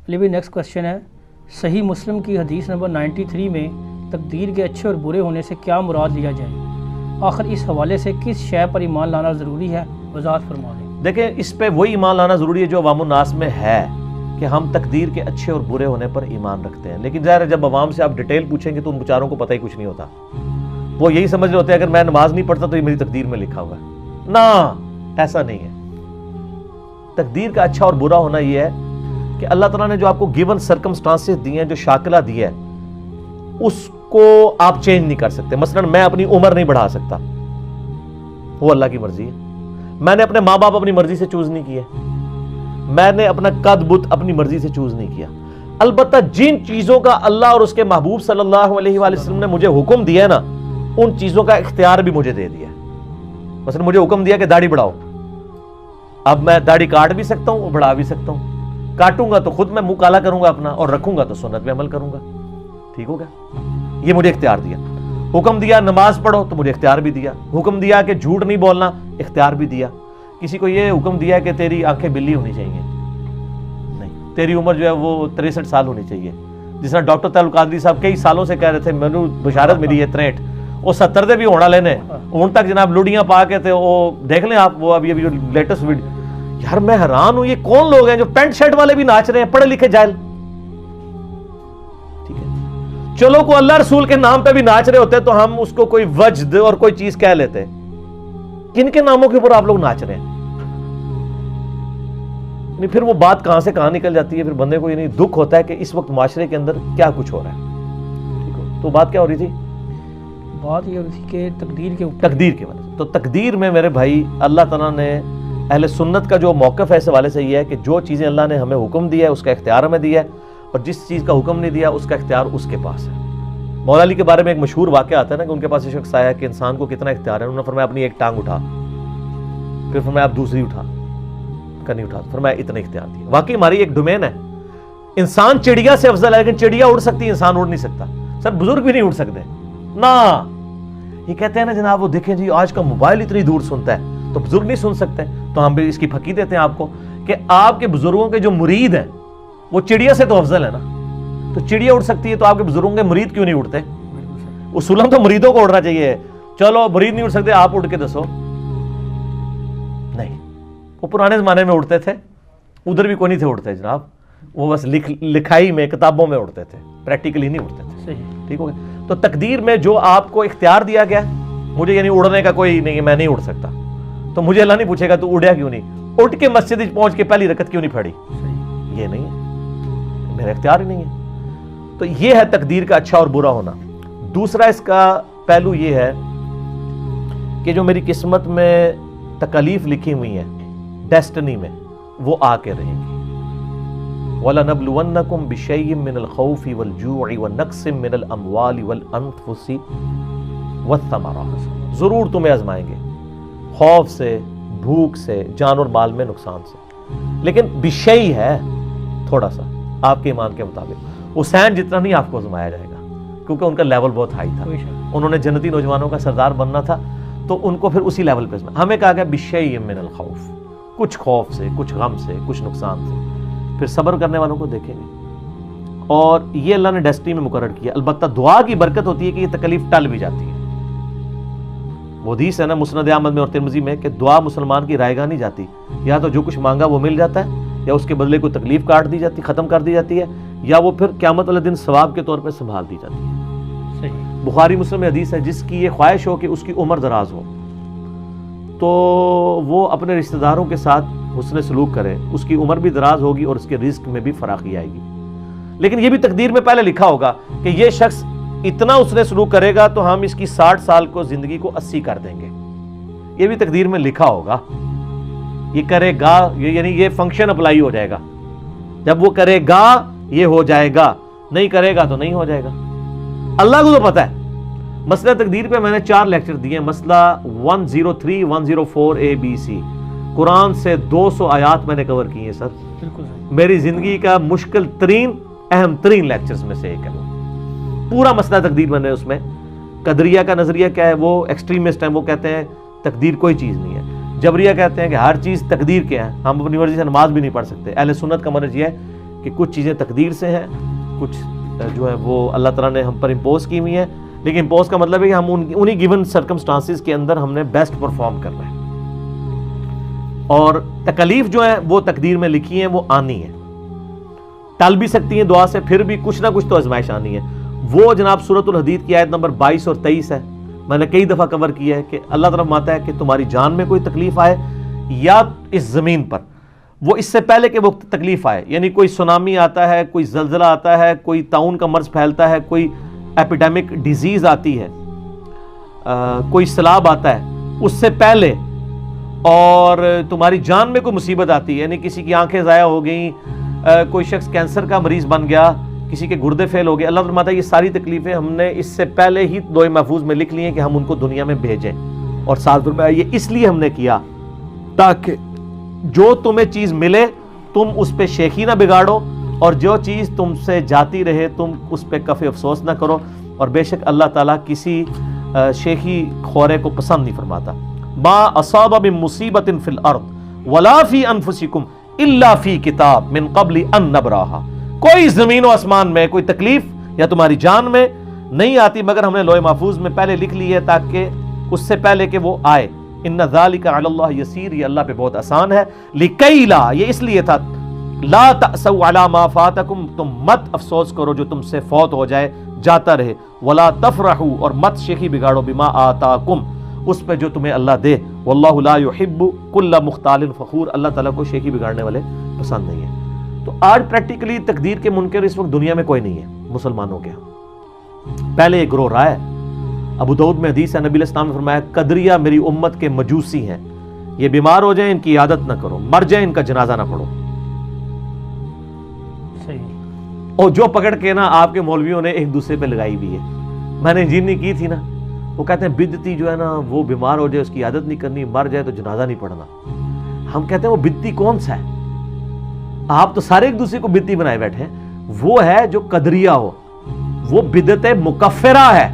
چلیے بھی next question ہے، صحیح مسلم کی حدیث نمبر 93 میں تقدیر کے اچھے اور برے ہونے سے کیا مراد لیا جائے؟ آخر اس حوالے سے کس شے پر ایمان لانا ضروری ہے؟ وضاحت فرما دیں۔ دیکھیں، اس پہ وہی ایمان لانا ضروری ہے جو عوام الناس میں ہے کہ ہم تقدیر کے اچھے اور برے ہونے پر ایمان رکھتے ہیں، لیکن ظاہر ہے جب عوام سے آپ ڈیٹیل پوچھیں گے تو ان بیچاروں کو پتہ ہی کچھ نہیں ہوتا، وہ یہی سمجھ رہے ہوتے ہیں اگر میں نماز نہیں پڑھتا تو یہ میری تقدیر میں لکھا ہوا ہے۔ نہ، ایسا نہیں ہے۔ تقدیر کا اچھا اور برا ہونا یہ ہے کہ اللہ تعالیٰ نے جو آپ کو گیون سرکمسٹانسز دی ہیں، جو شاکلہ دی ہے، اس کو آپ چینج نہیں کر سکتے۔ مثلا میں اپنی عمر نہیں بڑھا سکتا، وہ اللہ کی مرضی ہے۔ میں نے اپنے ماں باپ اپنی مرضی سے چوز نہیں کیے، میں نے اپنا قد بت اپنی مرضی سے چوز نہیں کیا۔ البتہ جن چیزوں کا اللہ اور اس کے محبوب صلی اللہ علیہ وآلہ وسلم نے مجھے حکم دیا ہے نا، ان چیزوں کا اختیار بھی مجھے دے دیا ہے۔ مثلا مجھے حکم دیا کہ داڑھی بڑھاؤ، اب میں داڑھی کاٹ بھی سکتا ہوں اور بڑھا بھی سکتا ہوں۔ کاٹوں گا تو خود میں منہ کالا کروں گا اپنا، اور رکھوں گا تو سنت پہ عمل کروں گا، ٹھیک ہو گیا؟ یہ مجھے اختیار دیا۔ حکم دیا نماز پڑھو تو مجھے اختیار بھی دیا۔ حکم دیا کہ جھوٹ نہیں بولنا، اختیار بھی دیا۔ کسی کو یہ حکم دیا کہ تیری آنکھیں بلی ہونی چاہیے، نہیں، تیری عمر جو ہے وہ 63 سال ہونی چاہیے۔ جس طرح ڈاکٹر تعلق قادری صاحب کئی سالوں سے کہہ رہے تھے، میں نے بشارت ملی ہے 63، وہ 70 دے بھی ہونا لینے ان تک جناب لوڑیاں پا کے تھے۔ وہ دیکھ لیں آپ، وہ ابھی جو لیٹسٹ ویڈیو، یار میں حیران ہوں، یہ کون لوگ ہیں جو پینٹ شرٹ والے بھی ناچ رہے ہیں، پڑھے لکھے جاہل؟ ٹھیک ہے، چلو کو اللہ رسول کے نام پہ بھی ناچ رہے ہوتے تو ہم اس کو کوئی وجد اور کوئی چیز کہہ لیتے، کن کے ناموں کے اوپر آپ لوگ ناچ رہے ہیں؟ پھر وہ بات کہاں سے کہاں نکل جاتی ہے، پھر بندے کو یہ نہیں دکھ ہوتا ہے کہ اس وقت معاشرے کے اندر کیا کچھ ہو رہا ہے۔ ٹھیک ہو، تو بات کیا ہو رہی تھی؟ بات یہ ہو رہی تھی کہ تقدیر کے اوپر، تقدیر کے وجہ سے۔ تو تقدیر میں میرے بھائی اللہ تعالیٰ نے اہل سنت کا جو موقف ہے اس حوالے سے یہ ہے کہ جو چیزیں اللہ نے ہمیں حکم دیا ہے اس کا اختیار ہمیں دیا ہے، اور جس چیز کا حکم نہیں دیا اس کا اختیار اس کے پاس ہے۔ مولا علی کے بارے میں ایک مشہور واقعہ آتا ہے نا کہ ان کے پاس یہ شخص آیا کہ انسان کو کتنا اختیار ہے، انہوں نے فرمایا اپنی ایک ٹانگ اٹھا، پھر فرمایا آپ دوسری اٹھا، نہیں اٹھا، فرمایا اتنے اختیار دیے۔ واقعی ہماری ایک ڈومین ہے، انسان چڑیا سے افضل ہے، لیکن چڑیا اڑ سکتی ہے، انسان اڑ نہیں سکتا۔ سر بزرگ بھی نہیں اڑ سکتے نا، یہ کہتے ہیں نا جناب، وہ دیکھیں جی آج کا موبائل اتنی دور سنتا ہے تو بزرگ نہیں سن سکتے، تو ہم بھی اس کی پھکی دیتے ہیں آپ کو کہ آپ کے بزرگوں کے جو مرید ہیں وہ چڑیا سے تو افضل ہے نا۔ تو چڑیا اڑ سکتی ہے تو آپ کے بزرگوں کے مرید کیوں نہیں اڑتے؟ اصولاً تو مریدوں کو اڑنا چاہیے، چلو مرید نہیں اڑ سکتے آپ اڑ کے دسو۔ نہیں، وہ پرانے زمانے میں اڑتے تھے، ادھر بھی کوئی نہیں تھے اڑتے جناب، وہ بس لکھائی میں کتابوں میں اڑتے تھے، پریکٹیکلی نہیں اڑتے تھے۔ صحیح، ٹھیک ہو گیا؟ تو تقدیر میں جو آپ کو اختیار دیا گیا، مجھے یعنی اڑنے کا کوئی نہیں، میں نہیں اڑ سکتا، تو مجھے اللہ نہیں پوچھے گا تو اڑیا کیوں نہیں، اٹھ کے مسجد پہنچ کے پہلی رکعت کیوں نہیں پڑھی، یہ نہیں ہے، میرا اختیار ہی نہیں ہے۔ تو یہ ہے تقدیر کا اچھا اور برا ہونا۔ دوسرا اس کا پہلو یہ ہے کہ جو میری قسمت میں تکالیف لکھی ہوئی ہیں، ڈیسٹنی میں، وہ آ کے رہیں گی۔ وَلَنَبْلُوَنَّكُمْ بِشَيْءٍ مِّنَ الْخَوْفِ وَالْجُوعِ وَنَقْصٍ مِّنَ الْأَمْوَالِ وَالْأَنفُسِ وَالثَّمَرَاتِ، ضرور تمہیں آزمائیں گے، خوف سے، بھوک سے، جان اور مال میں نقصان سے، لیکن بشیء ہے تھوڑا سا آپ کے ایمان کے مطابق۔ حسین جتنا نہیں آپ کو آزمایا جائے گا کیونکہ ان کا لیول بہت ہائی تھا، انہوں نے جنتی نوجوانوں کا سردار بننا تھا، تو ان کو پھر اسی لیول پہ ہمیں کہا گیا بشیء من الخوف، کچھ خوف سے، کچھ غم سے، کچھ نقصان سے، پھر صبر کرنے والوں کو دیکھیں گے، اور یہ اللہ نے ڈیسٹنی میں مقرر کیا۔ البتہ دعا کی برکت ہوتی ہے کہ یہ تکلیف ٹل بھی جاتی ہے۔ وہ حدیث ہے نا مسند احمد میں اور ترمذی میں کہ دعا مسلمان کی رائے گاہ نہیں جاتی، یا تو جو کچھ مانگا وہ مل جاتا ہے، یا اس کے بدلے کوئی تکلیف کاٹ دی جاتی، ختم کر دی جاتی ہے، یا وہ پھر قیامت والے دن ثواب کے طور پہ سنبھال دی جاتی ہے۔ صحیح، بخاری مسلم میں حدیث ہے جس کی یہ خواہش ہو کہ اس کی عمر دراز ہو تو وہ اپنے رشتہ داروں کے ساتھ حسن سلوک کرے، اس کی عمر بھی دراز ہوگی اور اس کے رزق میں بھی فراخی آئے گی۔ لیکن یہ بھی تقدیر میں پہلے لکھا ہوگا کہ یہ شخص اتنا حسن سلوک کرے گا تو ہم اس کی 60 سال کو زندگی کو 80 کر دیں گے، یہ بھی تقدیر میں لکھا ہوگا۔ یہ کرے گا، یعنی یہ فنکشن اپلائی ہو جائے گا، جب وہ کرے گا یہ ہو جائے گا، نہیں کرے گا تو نہیں ہو جائے گا۔ اللہ کو تو پتہ ہے۔ مسئلہ تقدیر پہ میں نے 4 لیکچر دیے ہیں، مسئلہ 103 104 ABC، قرآن سے 200 آیات میں نے کور کی ہیں سر، بالکل میری زندگی کا مشکل ترین اہم ترین لیکچرز میں سے ایک ہے، پورا مسئلہ تقدیر میں نے اس میں۔ قدریہ کا نظریہ کیا ہے؟ وہ ایکسٹریمسٹ ہیں، وہ کہتے ہیں تقدیر کوئی چیز نہیں ہے۔ جبریہ کہتے ہیں کہ ہر چیز تقدیر کے ہے، ہم اپنی مرضی سے نماز بھی نہیں پڑھ سکتے۔ اہل سنت کا منہج یہ ہے کہ کچھ چیزیں تقدیر سے ہیں، کچھ جو ہے وہ اللہ تعالیٰ نے ہم پر امپوز کی ہوئی ہیں، لیکن امپوز کا مطلب ہے کہ ہم انہی گیون سرکمسٹانسز کے اندر ہم نے بیسٹ پرفارم کرنا ہے، اور تکلیف جو ہے وہ تقدیر میں لکھی ہیں، وہ آنی ہے، ٹل بھی سکتی ہیں دعا سے، پھر بھی کچھ نہ کچھ تو آزمائش آنی ہے۔ وہ جناب سورۃ الحدید کی آیت نمبر 22 اور 23 ہے، میں نے کئی دفعہ کور کیا ہے کہ اللہ تعالیٰ فرماتا ہے کہ تمہاری جان میں کوئی تکلیف آئے یا اس زمین پر، وہ اس سے پہلے کہ وہ تکلیف آئے، یعنی کوئی سونامی آتا ہے، کوئی زلزلہ آتا ہے، کوئی طاعون کا مرض پھیلتا ہے، کوئی ایپیڈیمک ڈیزیز آتی ہے، کوئی سیلاب آتا ہے، اس سے پہلے اور تمہاری جان میں کوئی مصیبت آتی ہے، یعنی کسی کی آنکھیں ضائع ہو گئیں، کوئی شخص کینسر کا مریض بن گیا، کسی کے گردے فیل ہو گئے، اللہ فرماتا ہے یہ ساری تکلیفیں ہم نے اس سے پہلے ہی لوح محفوظ میں لکھ لی ہیں کہ ہم ان کو دنیا میں بھیجیں، اور ساتھ فرمایا یہ اس لیے ہم نے کیا تاکہ جو تمہیں چیز ملے تم اس پہ شیخی نہ بگاڑو، اور جو چیز تم سے جاتی رہے تم اس پہ کفِ افسوس نہ کرو، اور بے شک اللہ تعالیٰ کسی شیخی خورے کو پسند نہیں فرماتا۔ ما اصاب من مصیبت فی الارض ولا فی انفسکم الا فی کتاب من قبل ان نبراہا، کوئی زمین و آسمان میں کوئی تکلیف یا تمہاری جان میں نہیں آتی مگر ہم نے لوح محفوظ میں پہلے لکھ لی ہے تاکہ اس سے پہلے کہ وہ آئے۔ ان ذالک علی اللہ یسیر، یہ اللہ پہ بہت آسان ہے۔ لکی لا، یہ اس لیے تھا، لا تأسوا علی ما فاتکم، تم مت افسوس کرو جو تم سے فوت ہو جائے، جاتا رہے، ولا تفرحوا، اور مت شیخی بگاڑو، بما آتاکم، اس پہ جو تمہیں اللہ دے، واللہ لا يحب کل مختال فخور، اللہ تعالیٰ کو شیخی بگاڑنے والے پسند نہیں ہے۔ تو آج پریکٹیکلی تقدیر کے منکر اس وقت دنیا میں کوئی نہیں ہے مسلمانوں کے ہاں۔ پہلے ایک گروہ رہا ہے، ابو داؤد میں حدیث ہے، نبی علیہ السلام نے فرمایا قدریہ میری امت کے مجوسی ہیں، یہ بیمار ہو جائیں ان کی عادت نہ کرو، مر جائیں ان کا جنازہ نہ پڑھو۔ صحیح۔ اور جو پکڑ کے نا آپ کے مولویوں نے ایک دوسرے پہ لگائی بھی ہے، میں نے انجینئرنگ کی تھی نا، وہ کہتے ہیں بدعتی جو ہے نا وہ بیمار ہو جائے اس کی عادت نہیں کرنی، مر جائے تو جنازہ نہیں پڑھنا۔ ہم کہتے ہیں وہ بدعتی کون سا ہے؟ آپ تو سارے ایک دوسرے کو بدعتی بنائے بیٹھے ہیں، وہ ہے جو قدریہ ہو، وہ بدعت مکفرہ ہے۔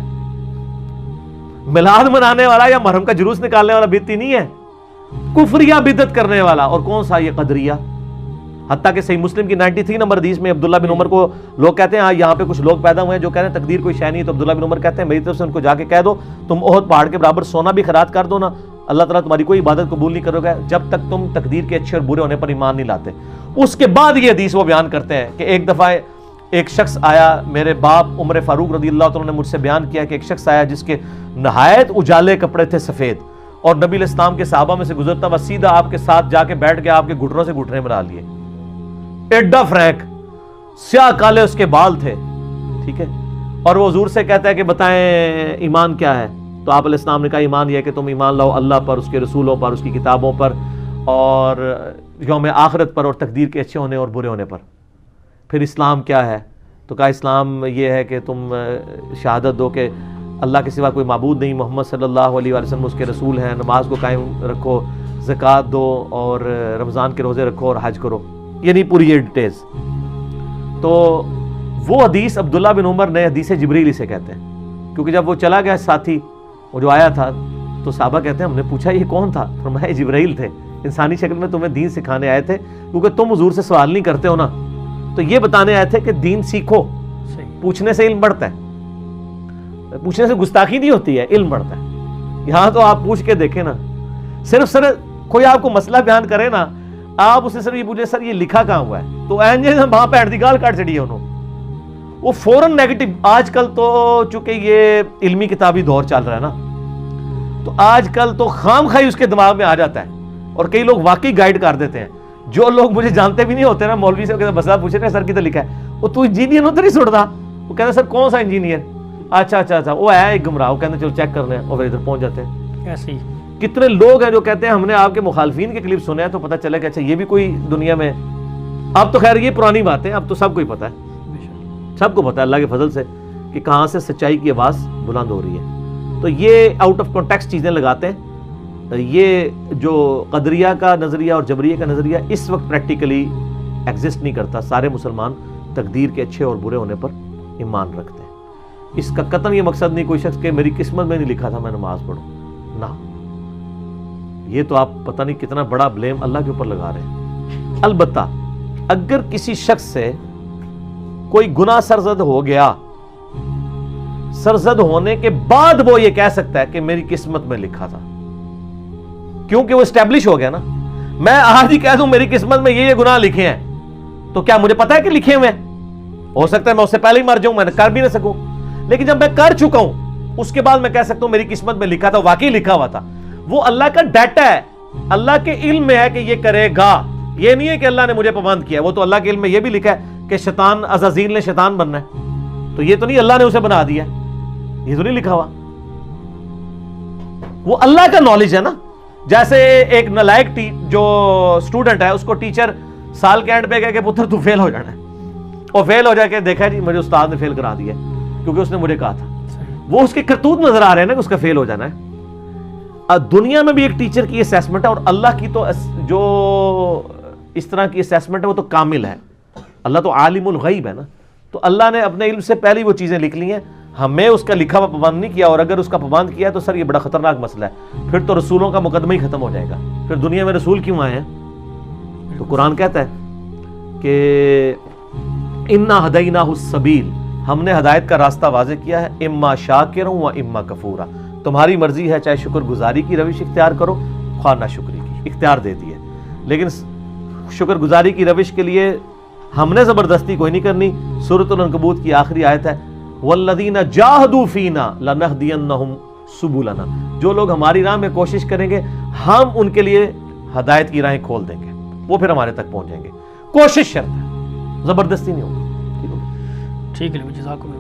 میلاد منانے والا یا محرم کا جلوس نکالنے والا بدعتی نہیں ہے، کفریہ بدعت کرنے والا۔ اور کون سا؟ یہ قدریہ۔ حتیٰ کہ صحیح مسلم کی 93 نمبر حدیث میں عبداللہ بن عمر کو لوگ کہتے ہیں، ہاں یہاں پہ کچھ لوگ پیدا ہوئے ہیں جو کہہ رہے ہیں تقدیر کوئی شے نہیں، تو عبداللہ بن عمر کہتے ہیں میری طرف سے ان کو جا کے کہہ دو تم احد پہاڑ کے برابر سونا بھی خیرات کر دو نا، اللہ تعالیٰ تمہاری کوئی عبادت قبول نہیں کرے گا جب تک تم تقدیر کے اچھے اور برے ہونے پر ایمان نہیں لاتے۔ اس کے بعد یہ حدیث وہ بیان کرتے ہیں کہ ایک دفعہ ایک شخص آیا، میرے باپ عمر فاروق رضی اللہ عنہ نے مجھ سے بیان کیا کہ ایک شخص آیا جس کے نہایت اجالے کپڑے تھے سفید، اور نبی علیہ السلام کے صحابہ میں سے گزرتا ہوا سیدھا آپ کے ساتھ جا کے بیٹھ گیا، آپ کے گھٹنوں سے گھٹنے ملا لیے، ایڈا فرینک، سیاہ کالے اس کے بال تھے، ٹھیک ہے، اور وہ حضور سے کہتا ہے کہ بتائیں ایمان کیا ہے؟ تو آپ علیہ السلام نے کہا ایمان یہ ہے کہ تم ایمان لاؤ اللہ پر، اس کے رسولوں پر، اس کی کتابوں پر، اور یوم آخرت پر، اور تقدیر کے اچھے ہونے اور برے ہونے پر۔ پھر اسلام کیا ہے؟ تو کہا اسلام یہ ہے کہ تم شہادت دو کہ اللہ کے سوا کوئی معبود نہیں، محمد صلی اللہ علیہ وآلہ وسلم اس کے رسول ہیں، نماز کو قائم رکھو، زکوٰۃ دو، اور رمضان کے روزے رکھو اور حج کرو، یعنی پوری یہ ڈیٹیلز۔ تو وہ حدیث عبداللہ بن عمر نے حدیث جبریل اسے کہتے ہیں، کیونکہ جب وہ چلا گیا ساتھی وہ جو آیا تھا تو صحابہ کہتے ہیں ہم نے پوچھا یہ کون تھا؟ فرمایا جبرائیل تھے، انسانی شکل میں تمہیں دین سکھانے آئے تھے، کیونکہ تم حضور سے سوال نہیں کرتے ہو نا، تو یہ بتانے آئے تھے کہ دین سیکھو، پوچھنے سے علم بڑھتا ہے، پوچھنے سے گستاخی نہیں ہوتی ہے، علم بڑھتا ہے۔ یہاں تو آپ پوچھ کے دیکھیں نا، صرف کوئی آپ کو مسئلہ بیان کرے نا، آپ اسے صرف یہ پوچھیں سر یہ لکھا کہاں ہوا ہے، تو وہاں پہ اڑتی گال کاٹ چڑی ہے انہوں، وہ فوراً نیگیٹو۔ آج کل تو چونکہ یہ علمی کتابی دور چل رہا ہے نا، تو آج کل تو خام خواہی اس کے دماغ میں آ جاتا ہے، اور کئی لوگ واقعی گائیڈ کر دیتے ہیں۔ جو لوگ مجھے جانتے بھی نہیں ہوتے نا، مولوی سے مسئلہ پوچھے نا سر کدھر لکھا ہے، وہ تو انجینئر ہوتا نہیں سنتا، وہ کہتے ہیں سر کون سا انجینئر؟ اچھا وہ ہے ایک گمراہ، وہ کہتے ہیں چلو چیک کرنے ہیں، اور پھر ادھر پہنچ جاتے ہیں۔ ایسے ہی کتنے لوگ ہیں جو کہتے ہیں ہم نے آپ کے مخالفین کے کلپ سنے ہیں تو پتہ چلا کہ اچھا یہ بھی کوئی دنیا میں۔ اب تو خیر یہ پرانی بات ہے، اب تو سب کو ہی پتہ ہے، سب کو پتہ ہے اللہ کے فضل سے کہ کہاں سے سچائی کی آواز بلند ہو رہی ہے۔ تو یہ آؤٹ آف کانٹیکسٹ چیزیں لگاتے ہیں۔ یہ جو قدریہ کا نظریہ اور جبریہ کا نظریہ اس وقت پریکٹیکلی ایگزسٹ نہیں کرتا۔ سارے مسلمان تقدیر کے اچھے اور برے ہونے پر ایمان رکھتے ہیں۔ اس کا قطعاً یہ مقصد نہیں کوئی شخص کہ میری قسمت میں نہیں لکھا تھا میں نماز پڑھوں، نہ، یہ تو آپ پتہ نہیں کتنا بڑا بلیم اللہ کے اوپر لگا رہے ہیں۔ البتہ اگر کسی شخص سے کوئی گناہ سرزد ہو گیا، سرزد ہونے کے بعد وہ یہ کہہ سکتا ہے کہ میری قسمت میں لکھا تھا، کیونکہ وہ اسٹیبلش ہو گیا نا. میں آج ہی کہہ دوں میری قسمت میں یہ گناہ لکھے ہیں، تو کیا مجھے پتا ہے کہ لکھے ہوئے ہیں؟ ہو سکتا ہے میں اس سے پہلے ہی مر جاؤں، میں کر بھی نہ سکوں. لیکن جب میں کر چکا ہوں اس کے بعد میں کہہ سکتا ہوں میری قسمت میں لکھا تھا، واقعی لکھا ہوا تھا. وہ اللہ کا ڈیٹا ہے، اللہ کے علم میں ہے کہ یہ کرے گا. یہ نہیں ہے کہ اللہ نے مجھے پابند کیا، وہ تو اللہ کے علم میں یہ بھی لکھا ہے کہ شیطان عزازیل نے شیطان بننا ہے. تو یہ تو نہیں اللہ نے اسے بنا دیا، یہ تو نہیں لکھا ہوا. وہ اللہ کا نالج ہے نا. جیسے ایک نالائق جو اسٹوڈنٹ ہے، اس کو ٹیچر سال کے اینڈ پہ کہے کہ پتر تو فیل ہو جانا ہے، اور فیل ہو جا کے دیکھا جی مجھے استاد نے فیل کرا دیا کیونکہ اس نے مجھے کہا تھا. وہ اس کے کرتوت نظر آ رہے ہیں نا کہ اس کا فیل ہو جانا ہے. دنیا میں بھی ایک ٹیچر کی اسیسمنٹ ہے، اور اللہ کی تو جو اس طرح کی اسیسمنٹ ہے وہ تو کامل ہے. اللہ تو عالم الغیب ہے نا. تو اللہ نے اپنے علم سے پہلے وہ چیزیں لکھ لی ہیں، ہمیں اس کا لکھا ہوا پابند نہیں کیا. اور اگر اس کا پابند کیا ہے تو سر یہ بڑا خطرناک مسئلہ ہے. پھر تو رسولوں کا مقدمہ ہی ختم ہو جائے گا. پھر دنیا میں رسول کیوں آئے ہیں؟ تو قرآن کہتا ہے کہ انا ہدیناہ السبیل، ہم نے ہدایت کا راستہ واضح کیا ہے، اما شاکرا و اما کفورا. تمہاری مرضی ہے، چاہے شکر گزاری کی روش اختیار کرو، خواہ ناشکری کی، اختیار دے دی ہے. لیکن شکر گزاری کی روش کے لیے ہم نے زبردستی کوئی نہیں کرنی. سورۃ العنکبوت کی آخری آیت ہے والذین جاہدوا فینا لنہدینہم سبلنا. جو لوگ ہماری راہ میں کوشش کریں گے ہم ان کے لیے ہدایت کی راہیں کھول دیں گے، وہ پھر ہمارے تک پہنچ جائیں گے. کوشش شرط ہے، زبردستی نہیں ہوگی. ٹھیک ہے، جزاکم اللہ.